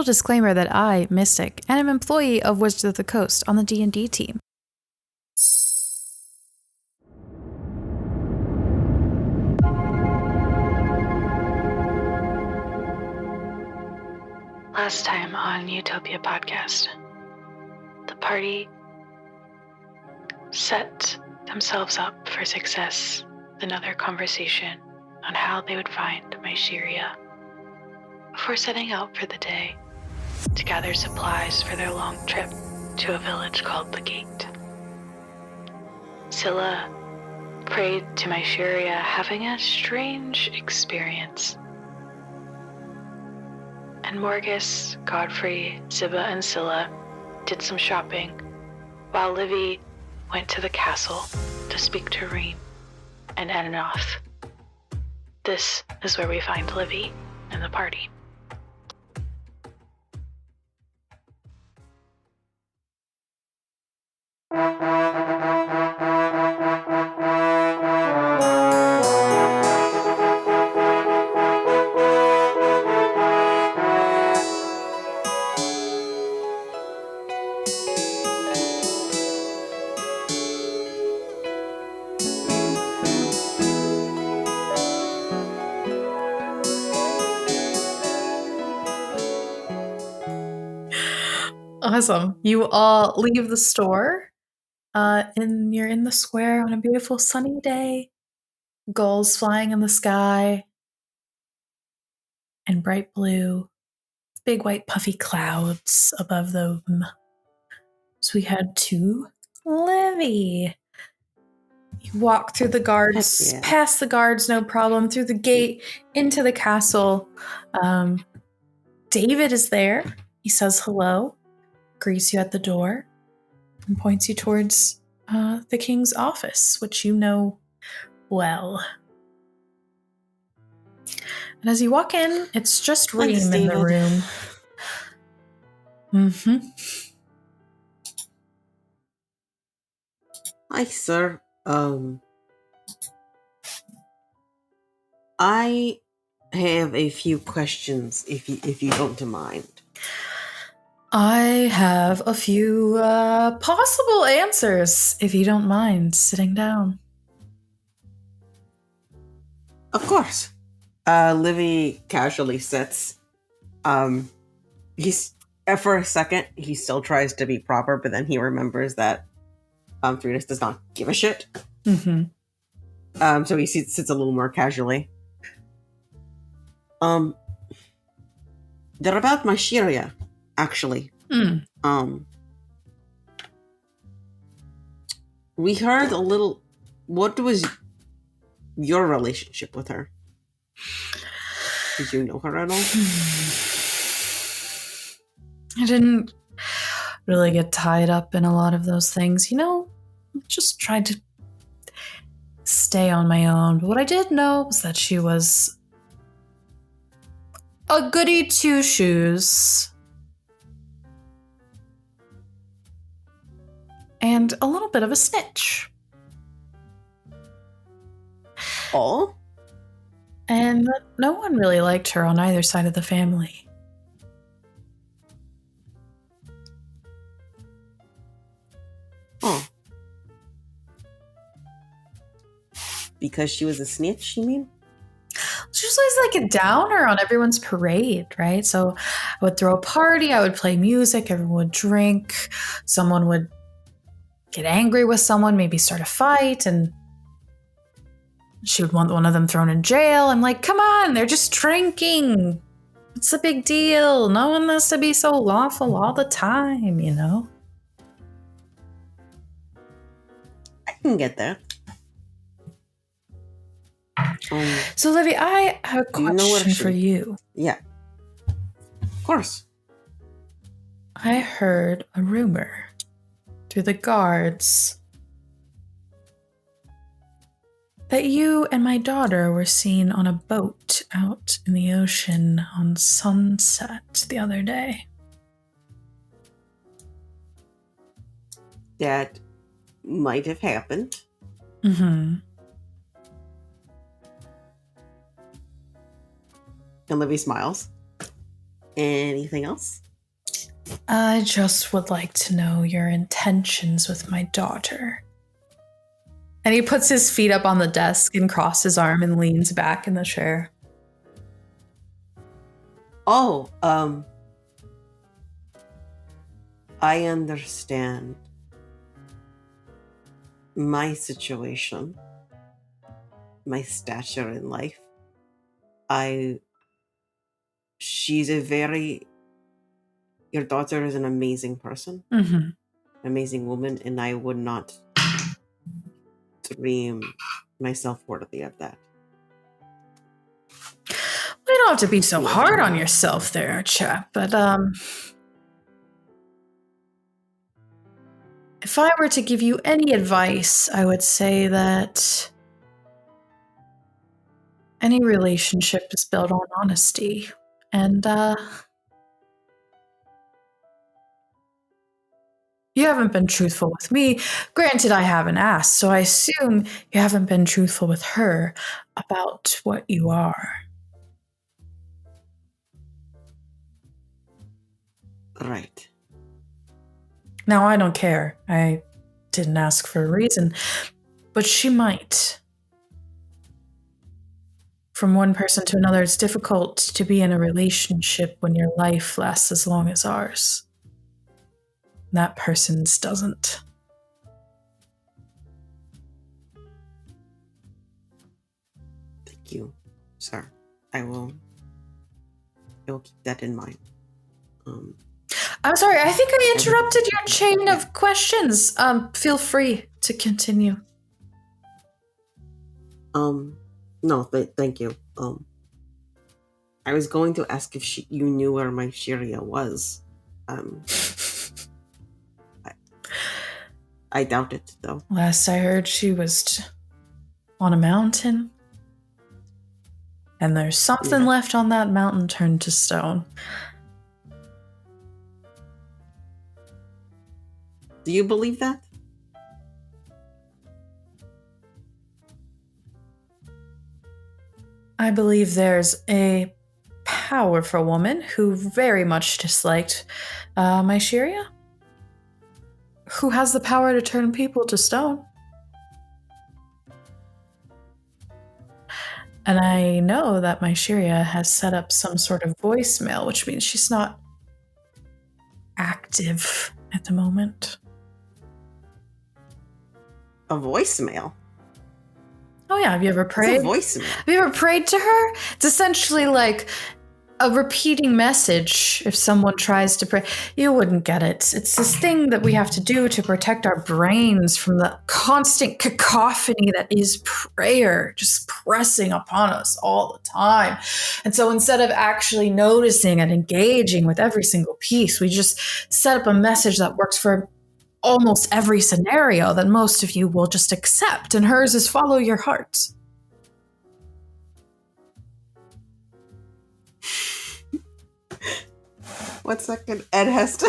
Special disclaimer that I, Mystic, am an employee of Wizards of the Coast on the D&D team. Last time on Utopia podcast, the party set themselves up for success with another conversation on how they would find Myceria before setting out for the day to gather supplies for their long trip to a village called the Gate. Scylla prayed to Myceria, having a strange experience. And Morgus, Godfrey, Ziba, and Scylla did some shopping, while Livy went to the castle to speak to Reim and Eninoth. This is where we find Livy and the party. Awesome. You all leave the store, and you're in the square on a beautiful sunny day. Gulls flying in the sky, and bright blue, big white puffy clouds above them. So we head to Livy. You walk through the guards, past the guards, no problem, through the gate, into the castle. David is there. He says hello, greets you at the door, and points you towards the king's office, which you know well. And as you walk in, it's just Reim in the room. Mm-hmm. Hi, sir. I have a few questions, if you don't mind. I have a few possible answers, if you don't mind sitting down. Of course. Livy casually sits. He's for a second he still tries to be proper, but then he remembers that Threedus does not give a shit. Mm-hmm. So he sits a little more casually. They're about Myceria, actually. We heard a little. What was your relationship with her? Did you know her at all? I didn't really get tied up in a lot of those things. You know, just tried to stay on my own. But what I did know was that she was a goody two-shoes. And a little bit of a snitch. Oh? And no one really liked her on either side of the family. Oh. Because she was a snitch, you mean? She was always like a downer on everyone's parade, right? So I would throw a party, I would play music, everyone would drink, someone would get angry with someone, maybe start a fight, and she would want one of them thrown in jail. I'm like, come on, they're just drinking. What's the big deal? No one has to be so lawful all the time, you know? I can get that. So, Livy, I have a question for you. Yeah. Of course. I heard a rumor through the guards that you and my daughter were seen on a boat out in the ocean on sunset the other day. That might have happened. Mm-hmm. And Livy smiles. Anything else? I just would like to know your intentions with my daughter. And he puts his feet up on the desk and crosses his arm and leans back in the chair. Oh, I understand my situation, my stature in life. Your daughter is an amazing person, amazing woman, and I would not dream myself worthy of that. You don't have to be so hard on yourself there, chap, but if I were to give you any advice, I would say that any relationship is built on honesty. And you haven't been truthful with me. Granted, I haven't asked, so I assume you haven't been truthful with her about what you are. Right. Now, I don't care. I didn't ask for a reason, but she might. From one person to another, it's difficult to be in a relationship when your life lasts as long as ours. That person's doesn't. Thank you, sir. I will keep that in mind. I'm sorry, I think I interrupted your chain of questions. Feel free to continue. No, thank you. I was going to ask if you knew where my Shiria was. I doubt it, though. Last I heard, she was on a mountain. And there's something left on that mountain turned to stone. Do you believe that? I believe there's a powerful woman who very much disliked my Shiria, who has the power to turn people to stone. And I know that my Shiria has set up some sort of voicemail, which means she's not active at the moment. A voicemail? Oh yeah, have you ever prayed? What's a voicemail? Have you ever prayed to her? It's essentially like a repeating message. If someone tries to pray, you wouldn't get it. It's this thing that we have to do to protect our brains from the constant cacophony that is prayer, just pressing upon us all the time. And so instead of actually noticing and engaging with every single piece, we just set up a message that works for almost every scenario that most of you will just accept. And hers is follow your heart. One second, Ed has to.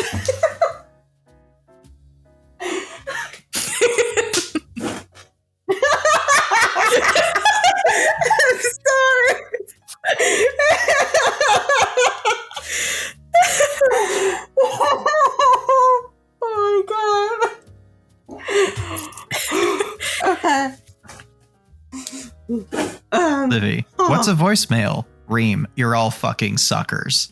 I'm sorry. Oh my god. Okay. Livy, what's a voicemail? Reem, you're all fucking suckers.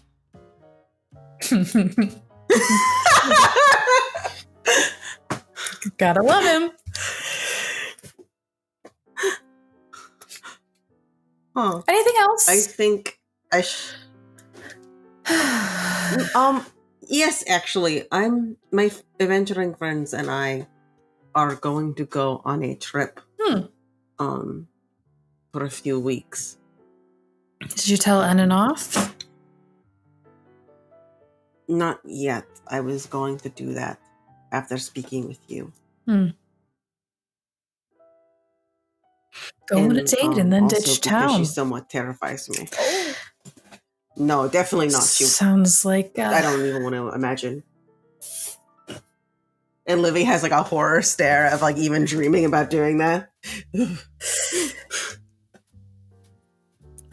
Gotta love him. Anything else? I think I yes, actually, my adventuring friends and I are going to go on a trip. For a few weeks. Did you tell Eninoth? Not yet. I was going to do that after speaking with you. Go on a date and then ditch town. She somewhat terrifies me. No, definitely not. She sounds like I don't even want to imagine. And Livy has like a horror stare of like even dreaming about doing that.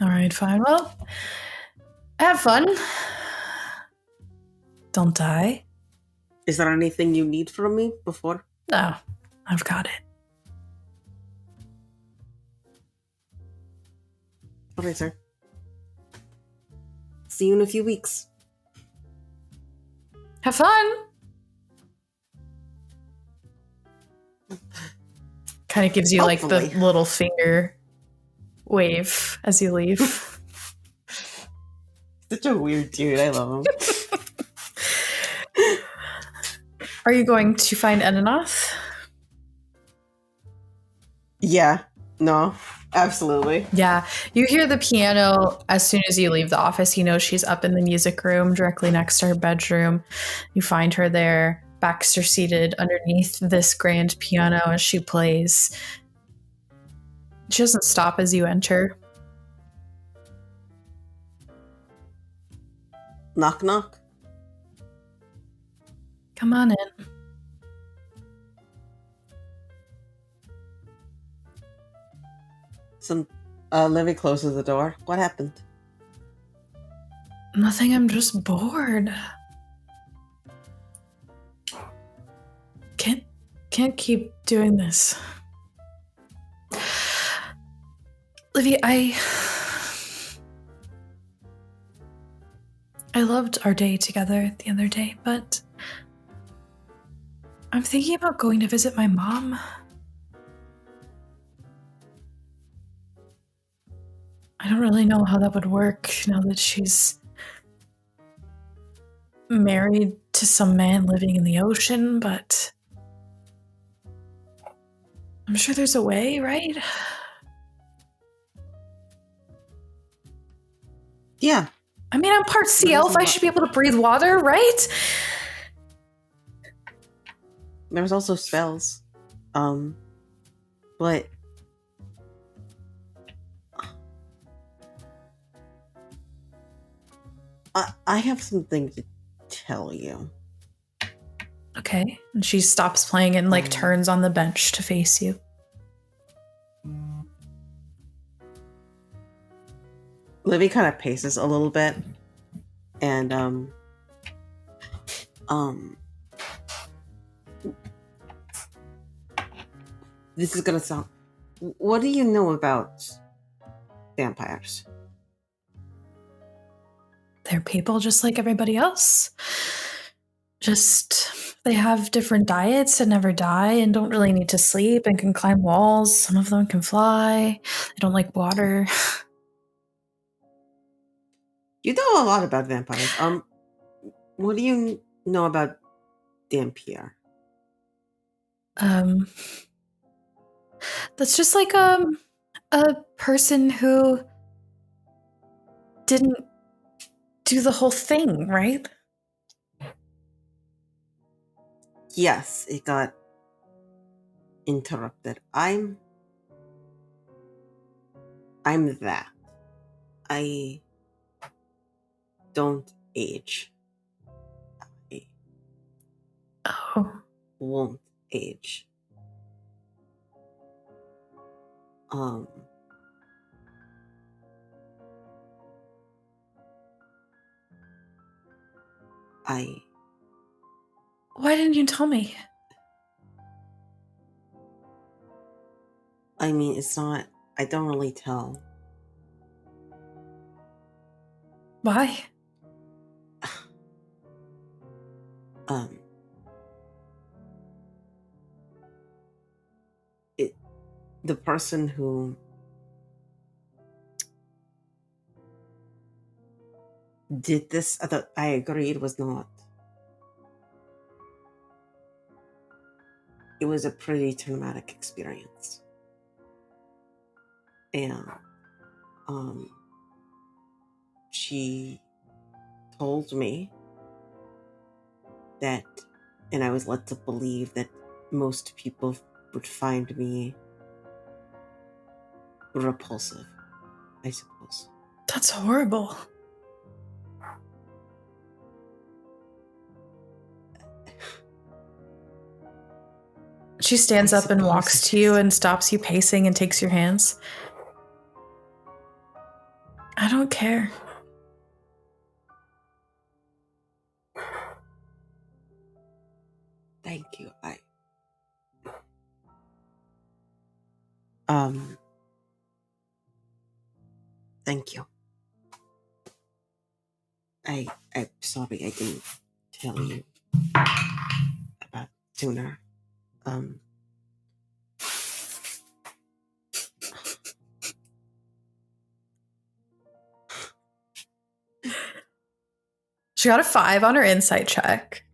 All right, fine. Well, have fun. don't die. Is there anything you need from me before? No, I've got it. Okay, sir. See you in a few weeks. Have fun. Kind of gives you like the Hopefully. little finger wave as you leave. Such a weird dude. I love him. Are you going to find Eninoth? Yeah. No. Absolutely. Yeah, you hear the piano as soon as you leave the office. You know she's up in the music room directly next to her bedroom. You find her there, Baxter seated underneath this grand piano as she plays. She doesn't stop as you enter. Knock, knock. Come on in. Livy closes the door. What happened? Nothing, I'm just bored. Can't keep doing this. Livy, I loved our day together the other day, but I'm thinking about going to visit my mom. I don't really know how that would work now that she's married to some man living in the ocean, but I'm sure there's a way, right? Yeah. I mean, I'm part sea elf. I should be able to breathe water, right? There's also spells. But I have something to tell you. Okay. And she stops playing and like turns on the bench to face you. Livy kind of paces a little bit, and this is gonna sound. What do you know about vampires? They're people just like everybody else. Just they have different diets and never die and don't really need to sleep and can climb walls. Some of them can fly. They don't like water. You know a lot about vampires. What do you know about Dampier? That's just like a person who didn't do the whole thing, right? Yes, it got interrupted. I'm that. I don't age. I Oh. won't age. Why didn't you tell me? I mean, it's not. I don't really tell. Why? The person who did this, I agreed, was not. It was a pretty traumatic experience. And she told me that, and I was led to believe that most people would find me repulsive, I suppose. That's horrible. She stands up and walks to you and stops you pacing and takes your hands. I don't care. Thank you. Thank you. I'm sorry I didn't tell you about sooner. She got a 5 on her insight check.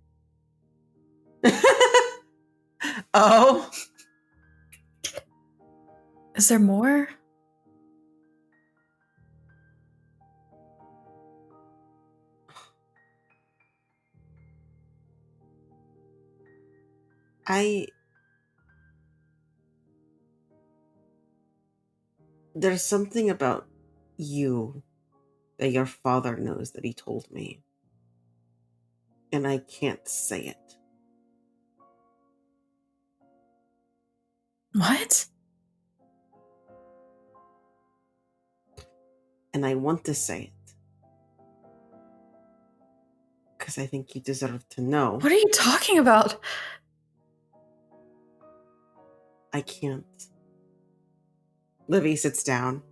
Oh. Is there more? There's something about you that your father knows that he told me. And I can't say it. What? And I want to say it. Because I think you deserve to know. What are you talking about? I can't. Livy sits down.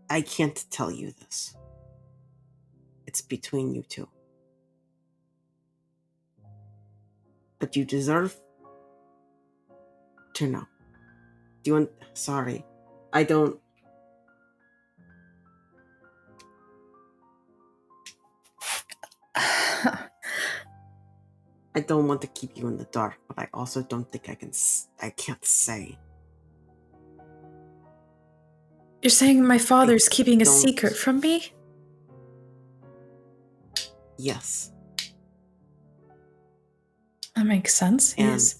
I can't tell you this. It's between you two. But you deserve to know. Do you want... Sorry. I don't... I don't want to keep you in the dark, but I also don't think I can't say. You're saying my father's keeping a secret from me? Yes. That makes sense. And He's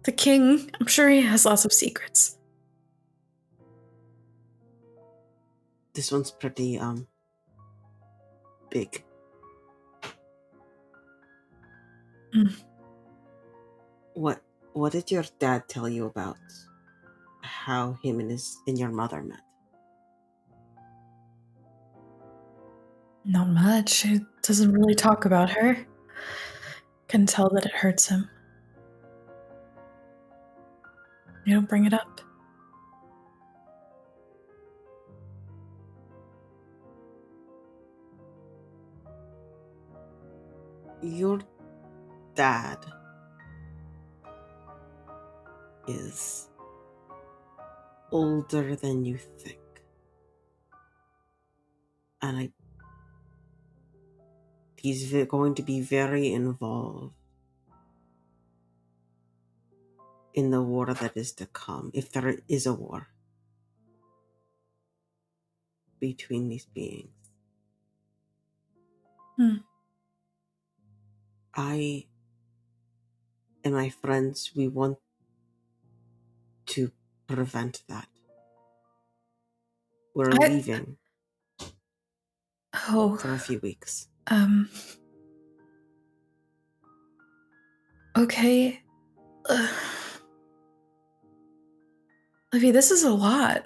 the king. I'm sure he has lots of secrets. this one's pretty, big. What did your dad tell you about how him and your mother met? Not much. He doesn't really talk about her. Can tell that it hurts him. You don't bring it up. Your dad is older than you think. And he's going to be very involved in the war that is to come, if there is a war between these beings. I and my friends, we want to prevent that. We're leaving for a few weeks. Okay. Livy, this is a lot.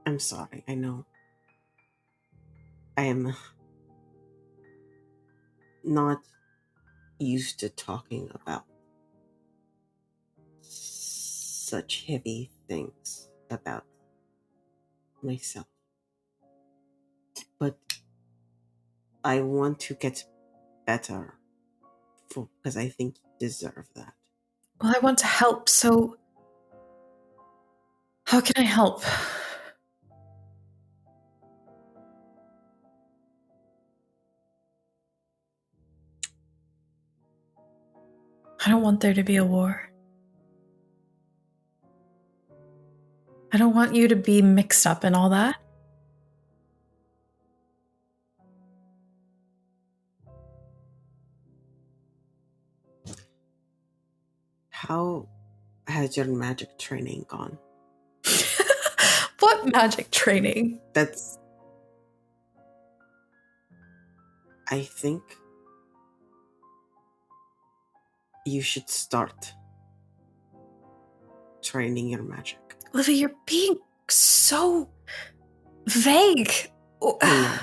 I'm sorry, I know. I am not used to talking about such heavy things about myself. But I want to get better because I think you deserve that. Well, I want to help, so how can I help? I don't want there to be a war. I don't want you to be mixed up in all that. How has your magic training gone? What magic training? I think you should start training your magic. Livy, you're being so vague. I know.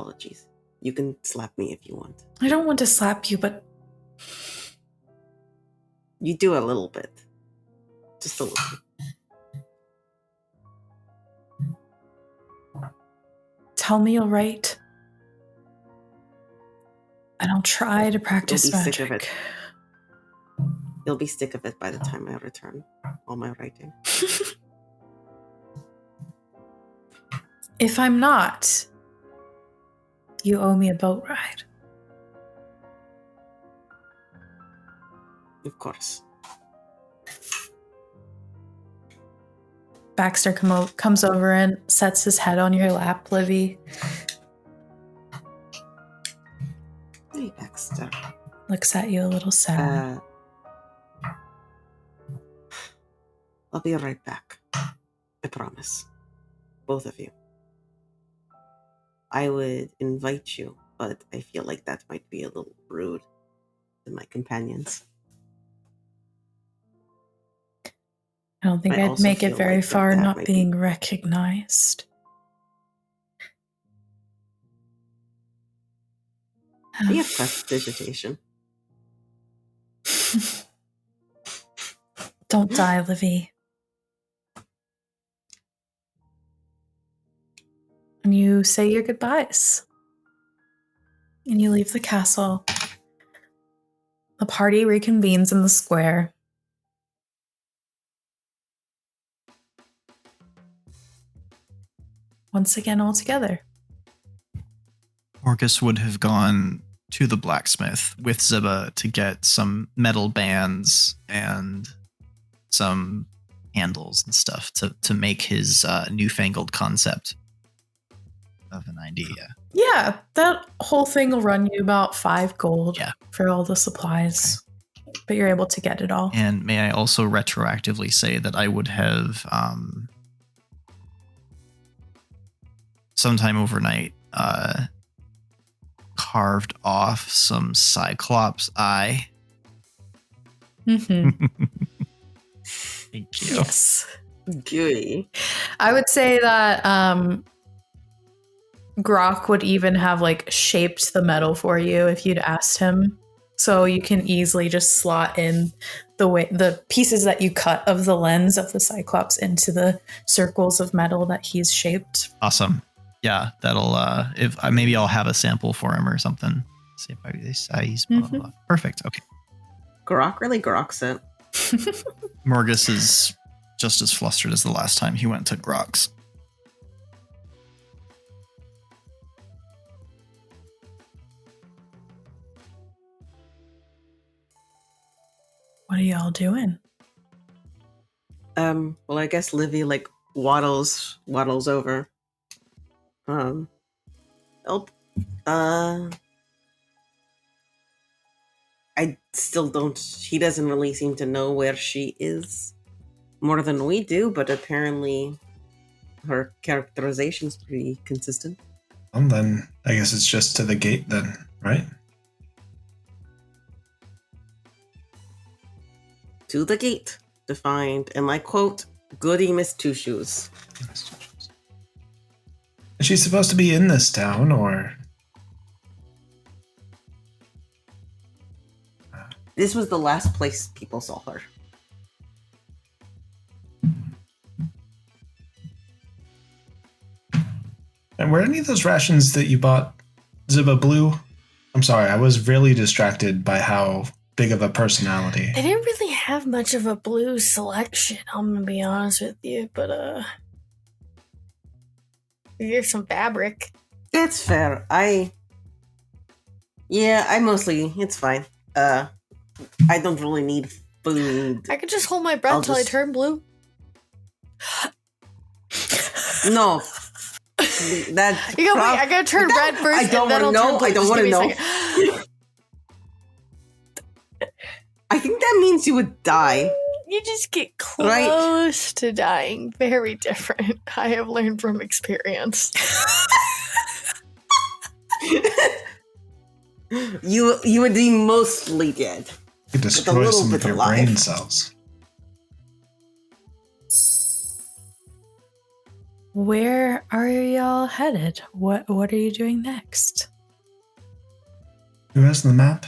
apologies. You can slap me if you want. I don't want to slap you, but You do a little bit. Just a little bit. tell me you'll write. And I'll try to practice You'll be magic. sick of it. You'll be sick of it by the time I return. All my writing. If I'm not, you owe me a boat ride. Of course. Baxter comes over and sets his head on your lap, Livy. Hey, Baxter. Looks at you a little sad. I'll be right back. I promise. Both of you. I would invite you, but I feel like that might be a little rude to my companions. I don't think I I'd also make it feel very like far that not might being recognized. We have prestidigitation. Don't die, Livy. And you say your goodbyes. And you leave the castle. The party reconvenes in the square. Once again, all together. Orcus would have gone to the blacksmith with Ziba to get some metal bands and some handles and stuff to make his newfangled concept of an idea. Yeah, that whole thing will run you about 5 gold for all the supplies. Okay. But you're able to get it all. And may I also retroactively say that I would have sometime overnight carved off some Cyclops eye. Mm-hmm. Thank you. Yes. Gooey. I would say that Grok would even have like shaped the metal for you if you'd asked him. So you can easily just slot in the pieces that you cut of the lens of the Cyclops into the circles of metal that he's shaped. Awesome. Yeah, that'll if maybe I'll have a sample for him or something. See if I this size. Blah, blah, blah. Perfect. Okay. Grok really groks it. Morgus is just as flustered as the last time he went to Grok's. What are y'all doing? Well, I guess Livy like waddles over. I still don't. He doesn't really seem to know where she is more than we do, but apparently her characterization's pretty consistent. Well, then I guess it's just to the gate then, right? To the gate to find, and I quote, Goody Miss Two Shoes. Is she supposed to be in this town, or? This was the last place people saw her. And were any of those rations that you bought Ziba blue? I'm sorry, I was really distracted by how big of a personality. They didn't really have much of a blue selection, I'm gonna be honest with you, but here's some fabric. It's fair. It's fine. I don't really need food. I could just hold my breath till I turn blue. No. That you wait, I gotta turn red first. I don't want to know. I don't want to know. I think that means you would die. You just get close to dying. Very different. I have learned from experience. You would be mostly dead. You destroy some of your brain cells. Where are y'all headed? What are you doing next? Who has the map?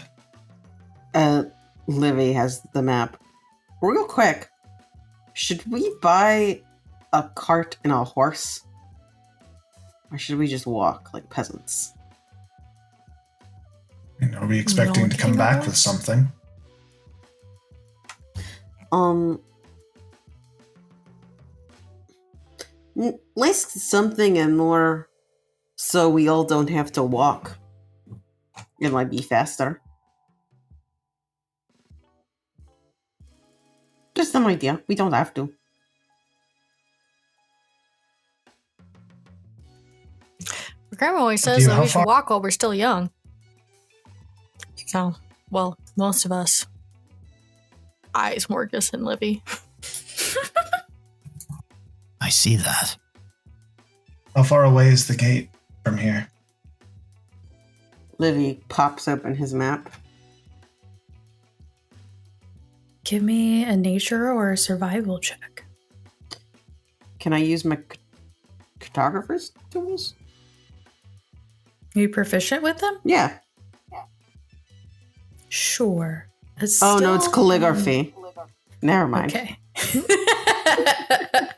Livy has the map. Real quick, should we buy a cart and a horse? Or should we just walk like peasants? Are we expecting to come back with something? Less something and more so we all don't have to walk. It might be faster. Just some idea. We don't have to. Grandma always says that we should walk while we're still young. So, well, most of us. Eyes, Morgus, and Livy. I see that. How far away is the gate from here? Livy pops open his map. Give me a nature or a survival check. Can I use my cartographer's tools? Are you proficient with them? Yeah. Sure. Oh, no, it's calligraphy. Never mind. Okay.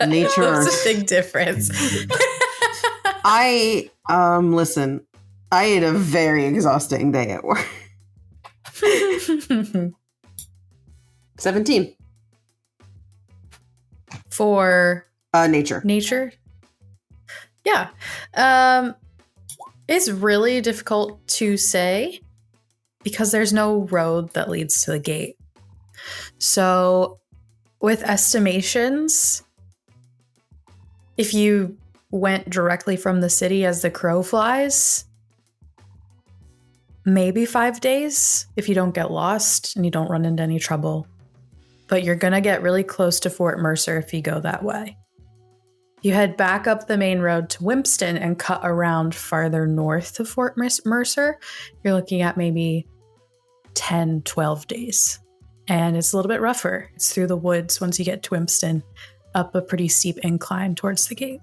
Nature. That's a big difference. Listen, I had a very exhausting day at work. 17. For nature. Nature? Yeah. It's really difficult to say because there's no road that leads to the gate. So with estimations, if you went directly from the city as the crow flies, maybe 5 days if you don't get lost and you don't run into any trouble. But you're going to get really close to Fort Mercer if you go that way. You head back up the main road to Wimpston and cut around farther north to Fort Mercer. You're looking at maybe 10, 12 days. And it's a little bit rougher. It's through the woods once you get to Wimpston, up a pretty steep incline towards the gate.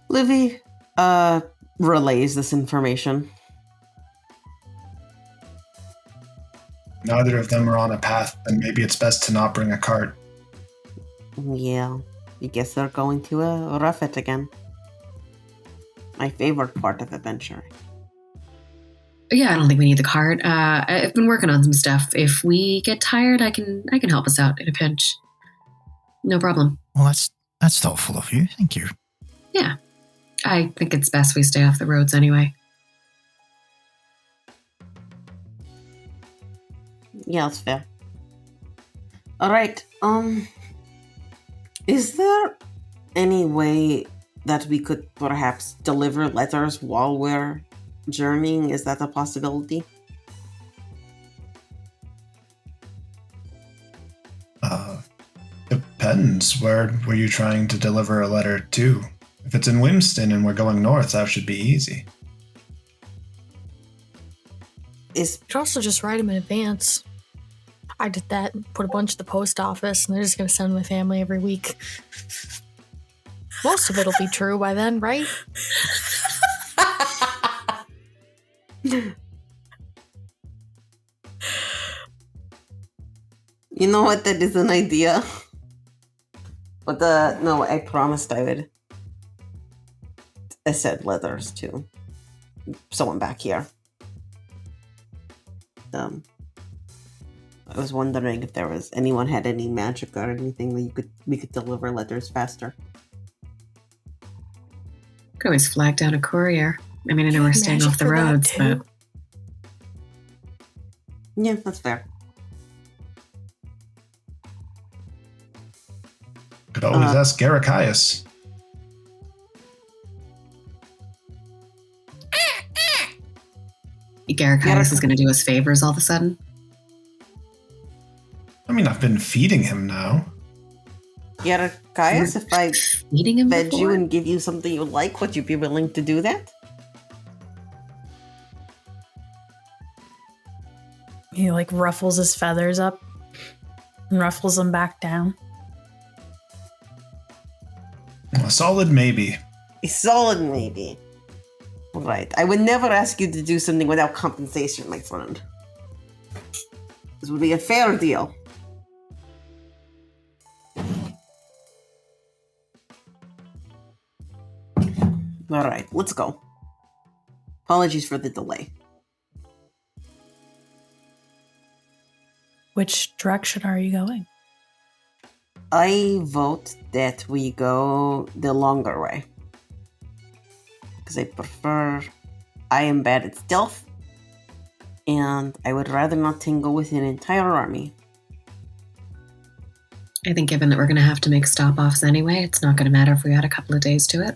Livy relays this information. Neither of them are on a path, and maybe it's best to not bring a cart. Yeah, I guess they're going to rough it again. My favorite part of adventure. Yeah, I don't think we need the cart. I've been working on some stuff. If we get tired, I can help us out in a pinch. No problem. Well, that's thoughtful of you. Thank you. Yeah, I think it's best we stay off the roads anyway. Yeah, that's fair. All right. Is there any way that we could perhaps deliver letters while we're journeying? Is that a possibility? Depends. Where were you trying to deliver a letter to? If it's in Wimpston and we're going north, that should be easy. You could also just write them in advance. I did that and put a bunch at the post office, and they're just going to send my family every week. Most of it'll be true by then, right? You know what? That is an idea. But no, I promised I would. I said letters to someone back here. I was wondering if there was anyone had any magic or anything that we could deliver letters faster. Could always flag down a courier. I mean, I know we're staying off the roads, but yeah, that's fair. Could always ask Garakias. Garakias is going to do us favors all of a sudden. I mean, I've been feeding him now. Garakias, if I Feeding him fed you before? and give you something you like, would you be willing to do that? He ruffles his feathers up and ruffles them back down. A solid maybe. A solid maybe. Right. I would never ask you to do something without compensation, my friend. This would be a fair deal. All right, let's go. Apologies for the delay. Which direction are you going? I vote that we go the longer way. Because I am bad at stealth, and I would rather not tangle with an entire army. I think given that we're going to have to make stop-offs anyway, it's not going to matter if we add a couple of days to it.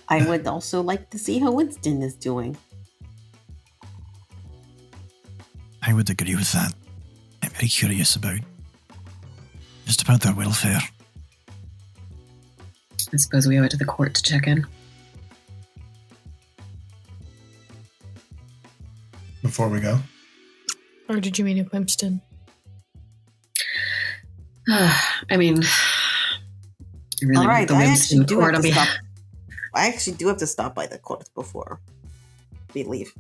I would also like to see how Winston is doing. I would agree with that. I'm very curious about their welfare. I suppose we owe it to the court to check in. Before we go. Or did you mean in Winston? I mean, I really All right, want the Winston court on behalf. I actually do have to stop by the court before we leave.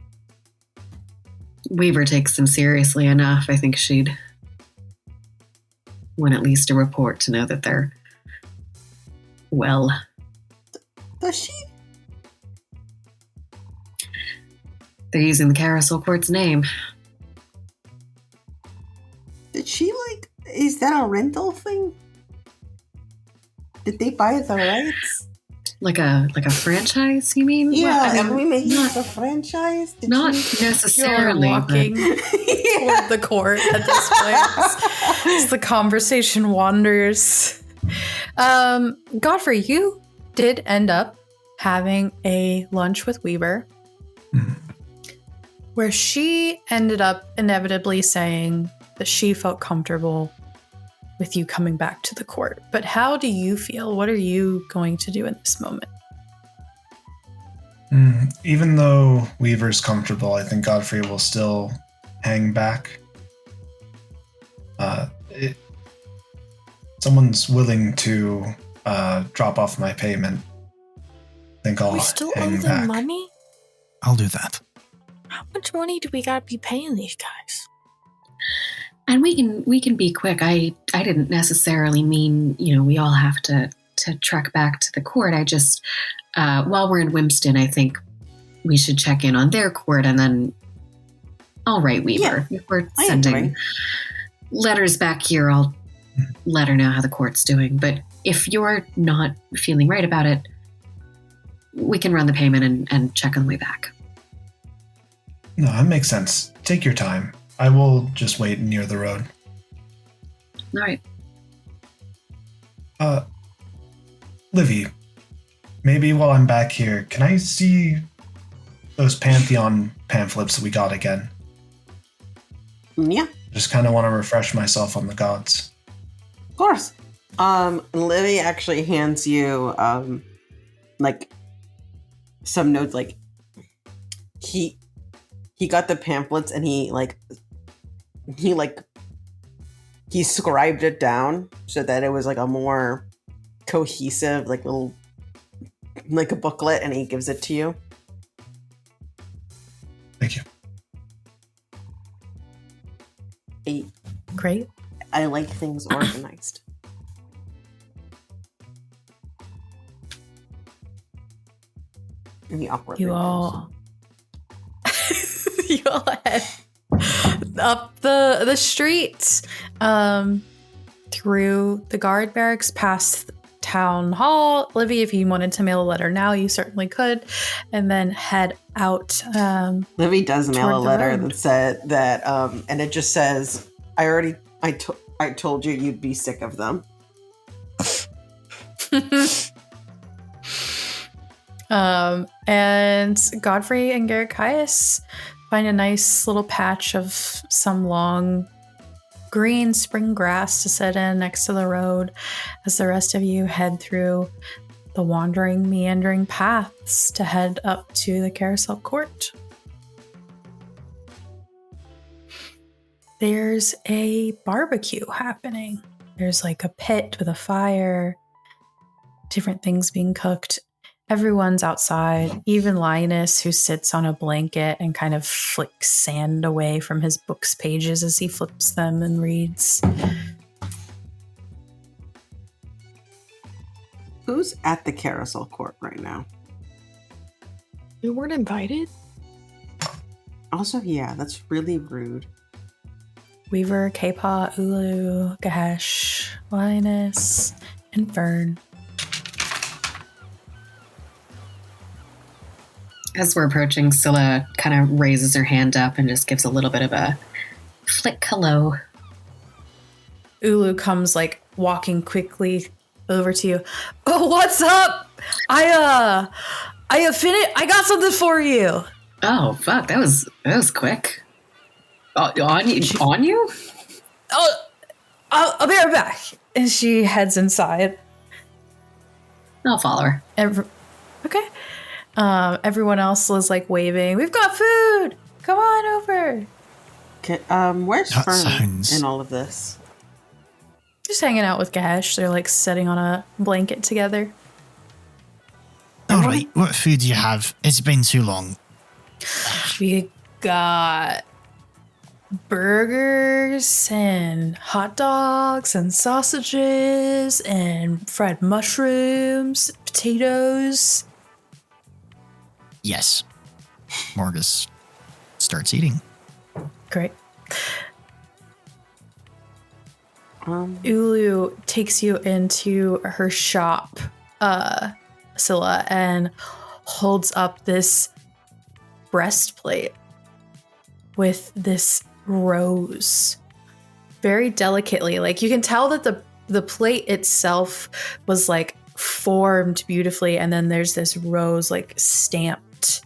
Weaver takes them seriously enough. I think she'd want at least a report to know that they're well. Does she? They're using the Carousel Court's name. Did she is that a rental thing? Did they buy the rights? Like a franchise, you mean? Yeah, well, are we making it a franchise? Not necessarily. You're walking toward the court at this point. As the conversation wanders. Godfrey, you did end up having a lunch with Weaver, where she ended up inevitably saying that she felt comfortable with you coming back to the court. But how do you feel? What are you going to do in this moment? Even though Weaver's comfortable, I think Godfrey will still hang back. Someone's willing to drop off my payment. I think I'll We still owe hang them back. money? I'll do that. How much money do we gotta be paying these guys? And we can be quick. I didn't necessarily mean, we all have to trek back to the court. I just, while we're in Winston, I think we should check in on their court and then I'll write Weaver. Yeah, if we're sending letters back here, I'll let her know how the court's doing. But if you're not feeling right about it, we can run the payment and check on the way back. No, that makes sense. Take your time. I will just wait near the road. All right. Livy, maybe while I'm back here, can I see those Pantheon pamphlets that we got again? Yeah, Just kind of want to refresh myself on the gods. of course. Livy actually hands you some notes. He got the pamphlets and he scribed it down so that it was a more cohesive little a booklet, and he gives it to you. Thank you. Great. I like things organized. And he awkwardly You all You all head up the street, through the guard barracks, past town hall. Livy, if you wanted to mail a letter now, you certainly could, and then head out. Livy does mail toward a the letter road. that said that, and it just says, I told you you'd be sick of them. And Godfrey and Garrikias find a nice little patch of some long green spring grass to sit in next to the road as the rest of you head through the wandering, meandering paths to head up to the Carousel Court. There's a barbecue happening There's like a pit with a fire, different things being cooked. Everyone's outside, even Linus, who sits on a blanket and kind of flicks sand away from his book's pages as he flips them and reads. Who's at the Carousel Court right now? We weren't invited? Also, yeah, that's really rude. Weaver, K-Paw, Ulu, Gahesh, Linus, and Fern. As we're approaching, Scylla kind of raises her hand up and just gives a little bit of a flick hello. Ulu comes like walking quickly over to you. Oh, what's up? I finished. I got something for you. Oh, fuck, that was quick. On you? Oh, I'll be right back. And she heads inside. I'll follow her. Okay. Everyone else was like waving. We've got food. Come on over. Okay, where's That Fern sounds- in all of this? Just hanging out with Gash. They're like sitting on a blanket together. All right, what food do you have? It's been too long. We got burgers and hot dogs and sausages and fried mushrooms, potatoes. Yes. Morgus starts eating. Great. Um, Ulu takes you into her shop, Scylla, and holds up this breastplate with this rose very delicately. Like you can tell that the plate itself was like formed beautifully, and then there's this rose like stamped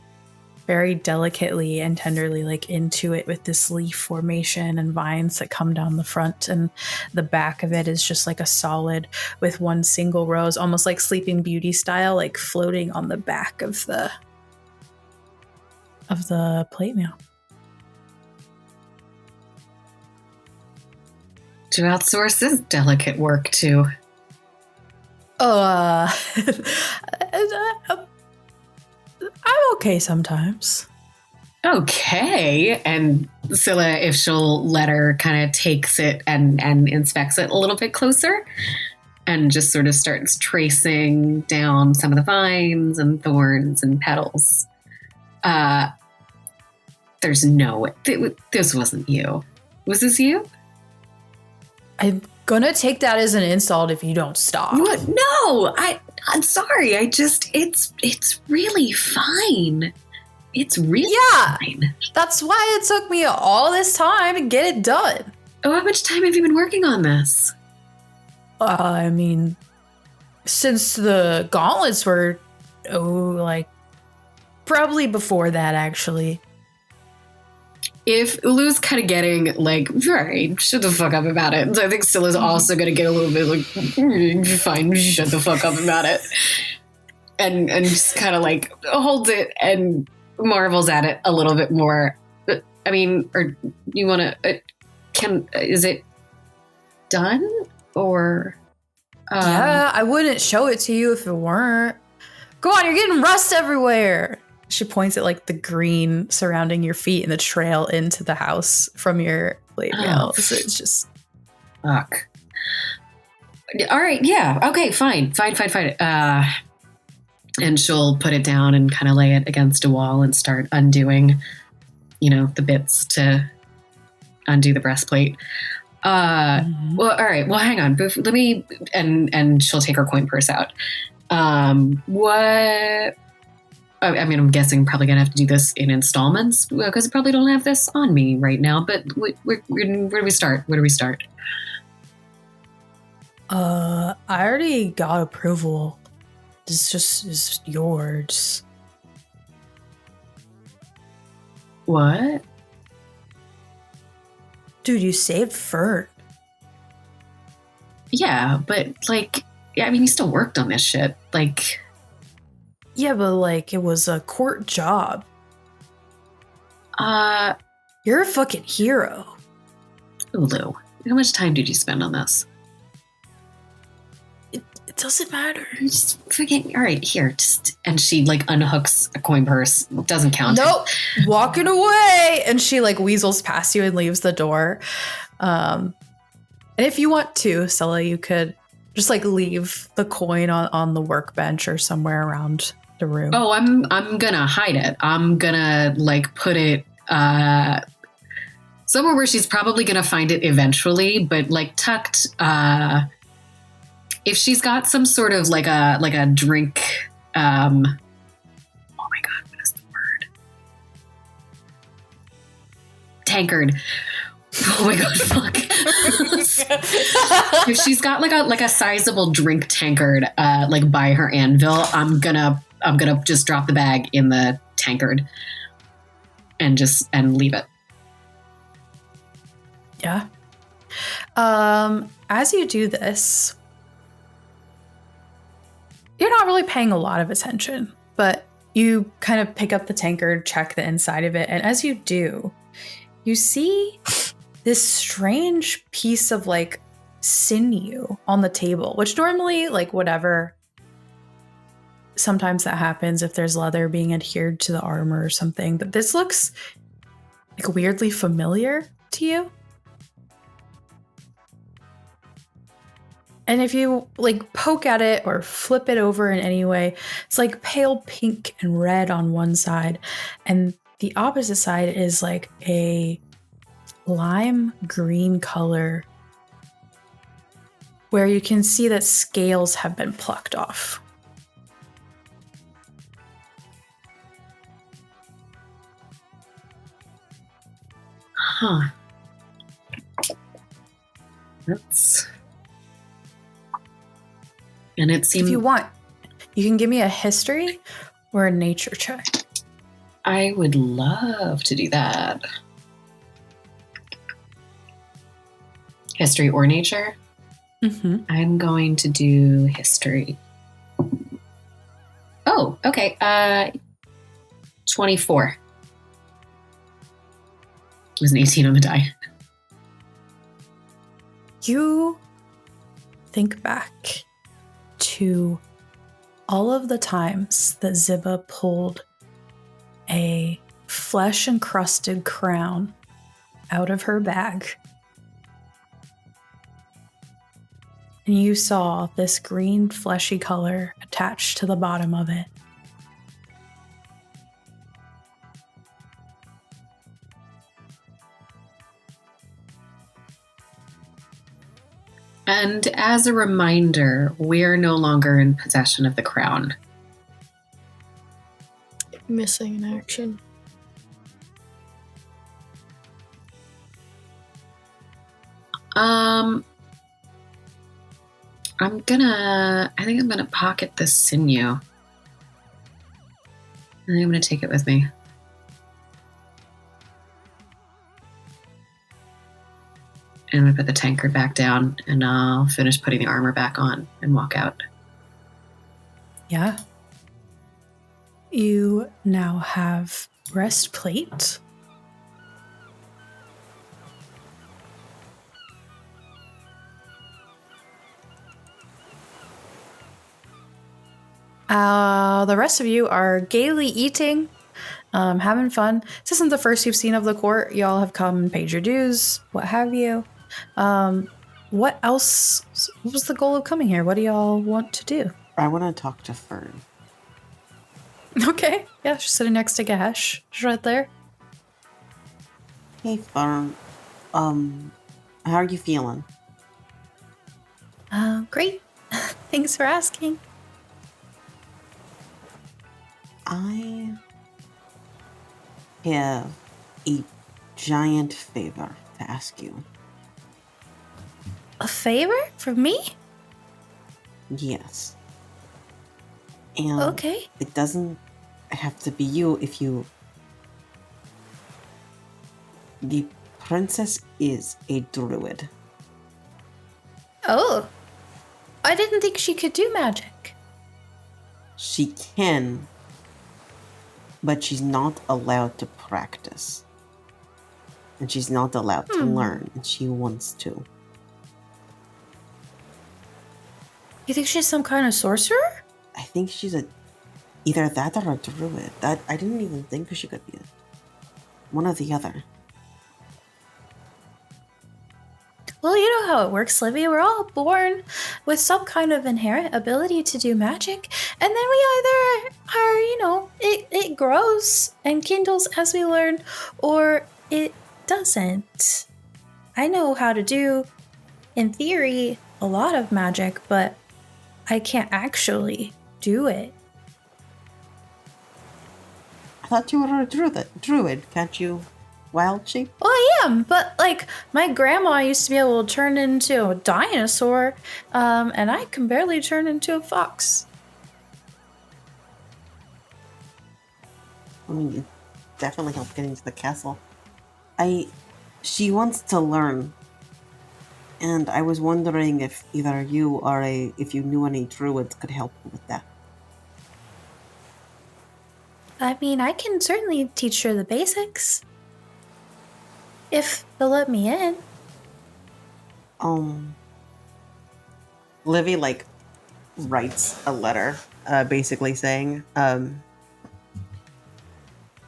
very delicately and tenderly like into it with this leaf formation and vines that come down the front, and the back of it is just like a solid with one single rose, almost like Sleeping Beauty style, like floating on the back of the plate mail. To outsource this delicate work to. I'm okay sometimes. Okay. And Scylla, if she'll let her, kind of takes it and inspects it a little bit closer and just sort of starts tracing down some of the vines and thorns and petals. There's no way. This wasn't you. Was this you? I'm gonna take that as an insult if you don't stop. What? No, I'm sorry. It's really fine. It's really fine. That's why it took me all this time to get it done. Oh, how much time have you been working on this? I mean, since the gauntlets were, like, probably before that, actually. If Ulu's kind of getting like, right, shut the fuck up about it. I think Scylla's also going to get a little bit like, fine, shut the fuck up about it. And just kind of like holds it and marvels at it a little bit more. I mean, or you want to, is it done or? Yeah, I wouldn't show it to you if it weren't. Go on, you're getting rust everywhere. She points at like the green surrounding your feet and the trail into the house from your plate mail. So it's just fuck. All right, yeah, okay, fine. And she'll put it down and kind of lay it against a wall and start undoing, the bits to undo the breastplate. Well, all right. Well, hang on. Let me. And she'll take her coin purse out. What? I mean, I'm guessing I'm probably gonna have to do this in installments because I probably don't have this on me right now. But where do we start? I already got approval. It's yours. What? Dude, you saved Fern. Yeah, but I mean, you still worked on this shit. Yeah, but it was a court job. You're a fucking hero. Ulu, how much time did you spend on this? It doesn't matter. Just freaking, all right, here. And she like unhooks a coin purse. Doesn't count. Nope. Walking away. And she like weasels past you and leaves the door. And if you want to, Stella, you could just like leave the coin on the workbench or somewhere around the room. Oh, I'm gonna hide it. I'm gonna like put it somewhere where she's probably gonna find it eventually, but like tucked. If she's got some sort of like a drink. Oh my god, what is the word? Tankard. Oh my god, fuck. If she's got like a sizable drink tankard like by her anvil, I'm gonna just drop the bag in the tankard and leave it. Yeah. As you do this, you're not really paying a lot of attention, but you kind of pick up the tankard, check the inside of it, and as you do, you see this strange piece of like sinew on the table, which normally, like, whatever, sometimes that happens if there's leather being adhered to the armor or something, but this looks like weirdly familiar to you. And if you like poke at it or flip it over in any way, it's like pale pink and red on one side, and the opposite side is like a lime green color where you can see that scales have been plucked off. Huh. That's... And it seems... If you want, you can give me a history or a nature check. I would love to do that. History or nature? Mm-hmm. I'm going to do history. Oh, okay. 24. It was an 18 on the die. You think back to all of the times that Ziba pulled a flesh-encrusted crown out of her bag. And you saw this green fleshy color attached to the bottom of it. And as a reminder, we're no longer in possession of the crown. Missing in action. I think I'm gonna pocket this sinew. I think I'm gonna take it with me. And I'm gonna put the tankard back down, and I'll finish putting the armor back on and walk out. Yeah. You now have breastplate. The rest of you are gaily eating, having fun. This isn't the first you've seen of the court. Y'all have come and paid your dues, what have you. What else? What was the goal of coming here? What do y'all want to do? I want to talk to Fern. Okay. Yeah, she's sitting next to Gash. She's right there. Hey, Fern. How are you feeling? Great. Thanks for asking. I have a giant favor to ask you. A favor from me? Yes. And Okay. it doesn't have to be you if you... The princess is a druid. Oh. I didn't think she could do magic. She can, but she's not allowed to practice. And she's not allowed to learn, and she wants to. You think she's some kind of sorcerer? I think she's either that or a druid. That I didn't even think she could be one or the other. Well, you know how it works, Livy. We're all born with some kind of inherent ability to do magic, and then we either are, it grows and kindles as we learn, or it doesn't. I know how to do, in theory, a lot of magic, but I can't actually do it. I thought you were a druid. Can't you wild shape? Well, I am, but my grandma used to be able to turn into a dinosaur, and I can barely turn into a fox. I mean, it definitely helped getting to the castle. She wants to learn, and I was wondering if either you or if you knew any druids could help with that. I mean, I can certainly teach her the basics. If they'll let me in. Livy, writes a letter, basically saying,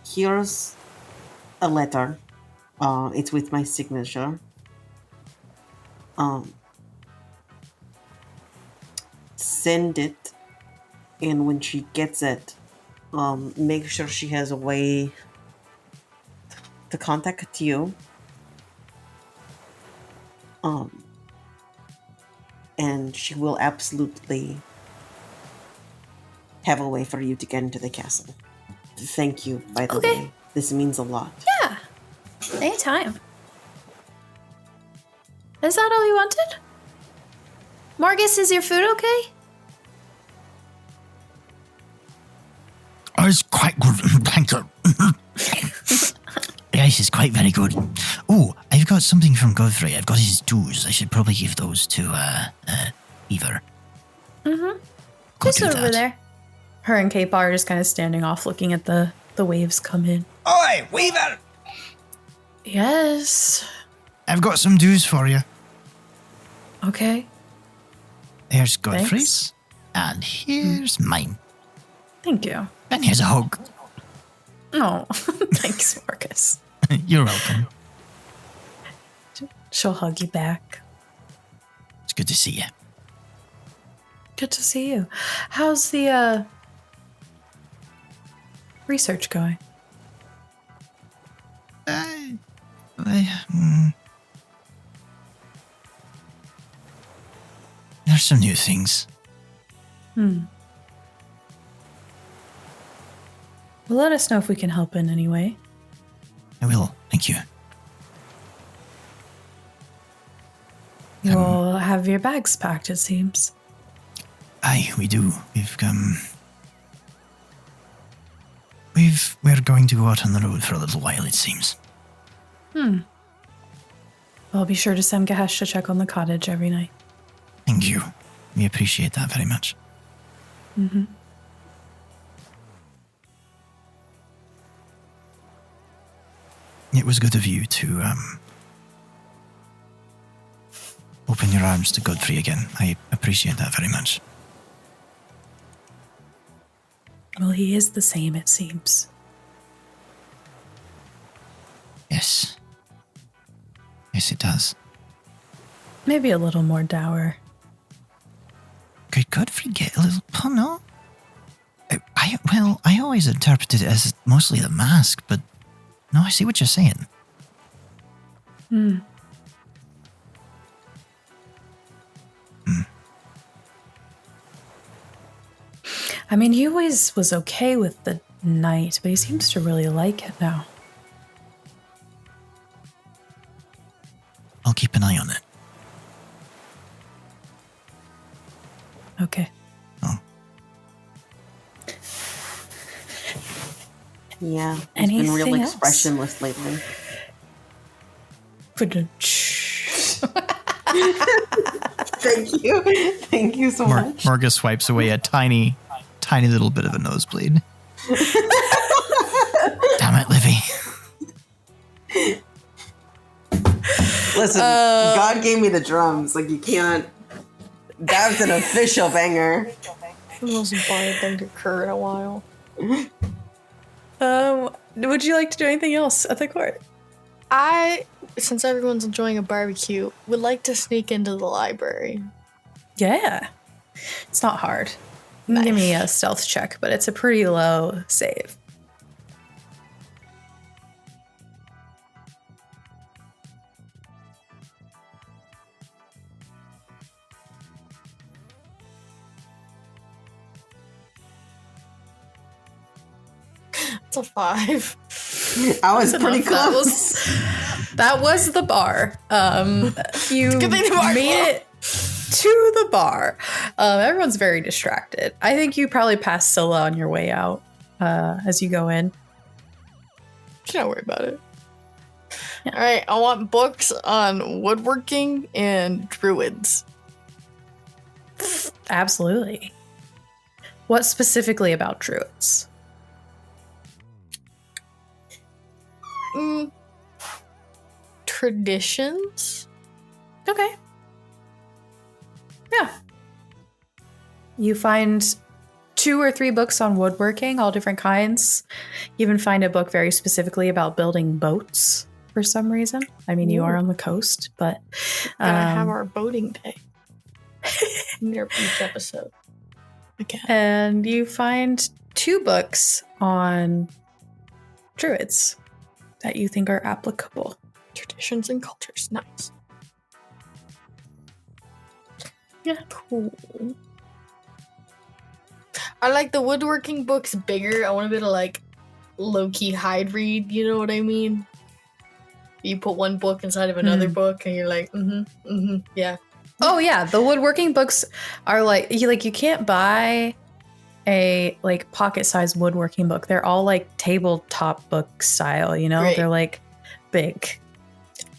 here's a letter. It's with my signature. Send it, and when she gets it, make sure she has a way to contact you. And she will absolutely have a way for you to get into the castle. Thank you, by the way. This means a lot. Yeah. Anytime. Is that all you wanted? Margus, is your food okay? Oh, it's quite good. Thank you. Yes, it's quite very good. Oh, I've got something from Godfrey. I've got his dues. I should probably give those to Eva. Mm-hmm. Go Just do over that. there. Her and Cape are just kind of standing off looking at the waves come in. Oi, Weaver! Yes. I've got some dues for you. Okay. There's Godfrey's, and here's mine. Thank you. And here's a hug. Oh, thanks, Marcus. You're welcome. She'll hug you back. It's good to see you. Good to see you. How's the research going? There's some new things. Well, let us know if we can help in any way. I will. Thank you. You all have your bags packed, it seems. Aye, we do. We're going to go out on the road for a little while, it seems. I'll be sure to send Gahesh to check on the cottage every night. Thank you. We appreciate that very much. Mm-hmm. It was good of you to open your arms to Godfrey again. I appreciate that very much. Well, he is the same, it seems. Yes. Yes, it does. Maybe a little more dour. Could Godfrey get a little... Oh, no. I always interpreted it as mostly the mask, but no, I see what you're saying. I mean, he always was okay with the night, but he seems to really like it now. I'll keep an eye on it. Okay. Oh. Yeah, he's been Anything real else? expressionless lately. Thank you. Thank you so much. Margus wipes away a tiny little bit of a nosebleed. Damn it, Livy. Listen, God gave me the drums. You can't. That was an official banger. The most bar thing to occur in a while. Would you like to do anything else at the court? Since everyone's enjoying a barbecue, would like to sneak into the library. Yeah. It's not hard. You can give me a stealth check, but it's a pretty low save. It's a 5. I was pretty close. That was the bar. You Good thing the bar made it to the bar. Everyone's very distracted. I think you probably passed Scylla on your way out as you go in. Don't worry about it. Yeah. All right, I want books on woodworking and druids. Absolutely. What specifically about druids? Traditions? Okay. Yeah. You find 2 or 3 books on woodworking, all different kinds. You even find a book very specifically about building boats for some reason. I mean, you are on the coast, but... We're gonna have our boating day. Near each episode. Okay. And you find 2 books on druids that you think are applicable. Traditions and cultures. Nice. Yeah. Cool. I like the woodworking books bigger. I want a bit of like low-key hide read, you know what I mean? You put one book inside of another book and you're like, yeah. Oh yeah, the woodworking books are like you can't buy a like pocket-sized woodworking book. They're all like tabletop book style, you know? Right. They're like big.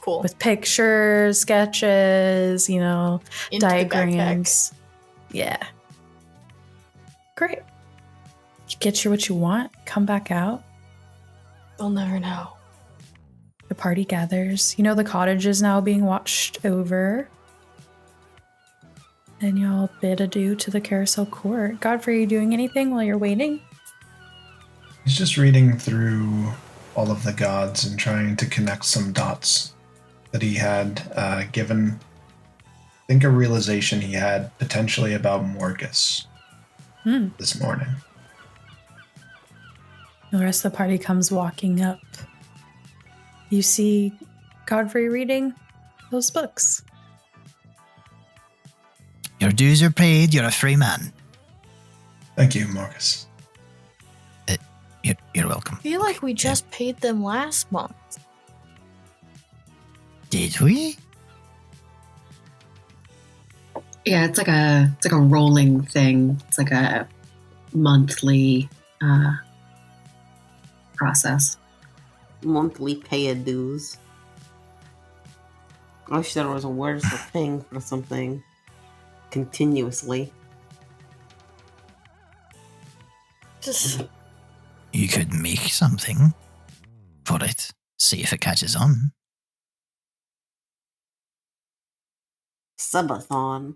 Cool. With pictures, sketches, you know, Into the diagrams. Yeah. Great. You get what you want, come back out. They'll never know. The party gathers. You know, the cottage is now being watched over. And y'all bid adieu to the Carousel Court. Godfrey, are you doing anything while you're waiting? He's just reading through all of the gods and trying to connect some dots that he had given, I think, a realization he had potentially about Morgus this morning. The rest of the party comes walking up. You see Godfrey reading those books. Your dues are paid. You're a free man. Thank you, Morgus. You're welcome. I feel like we just paid them last month. Did we? Yeah, it's like a rolling thing. It's like a monthly process. Monthly pay dues. I wish there was a word for paying for something continuously. Just You could make something for it. See if it catches on. Subathon.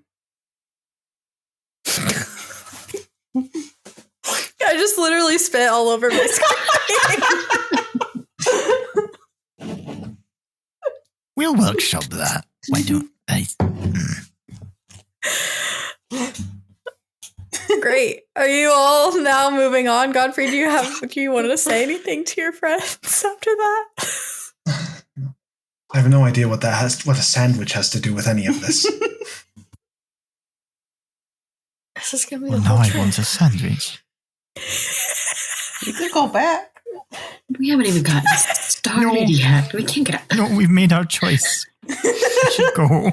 I just literally spit all over my screen. We'll workshop that. Why don't I? Great. Are you all now moving on? Godfrey, do you want to say anything to your friends after that? I have no idea what a sandwich has to do with any of this. this is gonna be Well, the now whole I trip. want a sandwich. You could go back. We haven't even gotten started yet. We can't get. No, we've made our choice. We should go.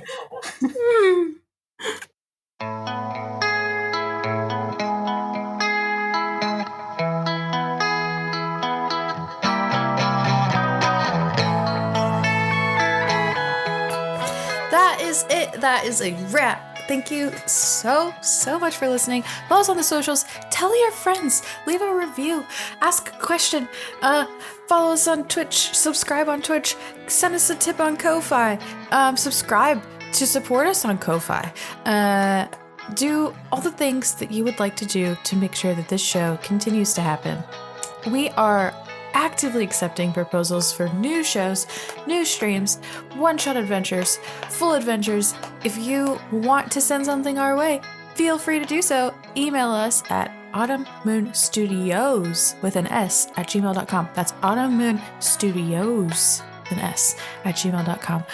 That is it. That is a wrap. Thank you so much for listening. Follow us on the socials. Tell your friends. Leave a review. Ask a question. Follow us on Twitch. Subscribe on Twitch. Send us a tip on Ko-Fi. Subscribe to support us on Ko-Fi. Do all the things that you would like to do to make sure that this show continues to happen. We are actively accepting proposals for new shows, new streams, one-shot adventures, full adventures. If you want to send something our way, feel free to do so. Email us at autumnmoonstudios with an S at gmail.com. That's autumnmoonstudios with an S at gmail.com.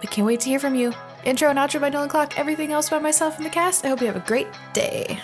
We can't wait to hear from you. Intro and outro by Nolan Clock, everything else by myself and the cast. I hope you have a great day.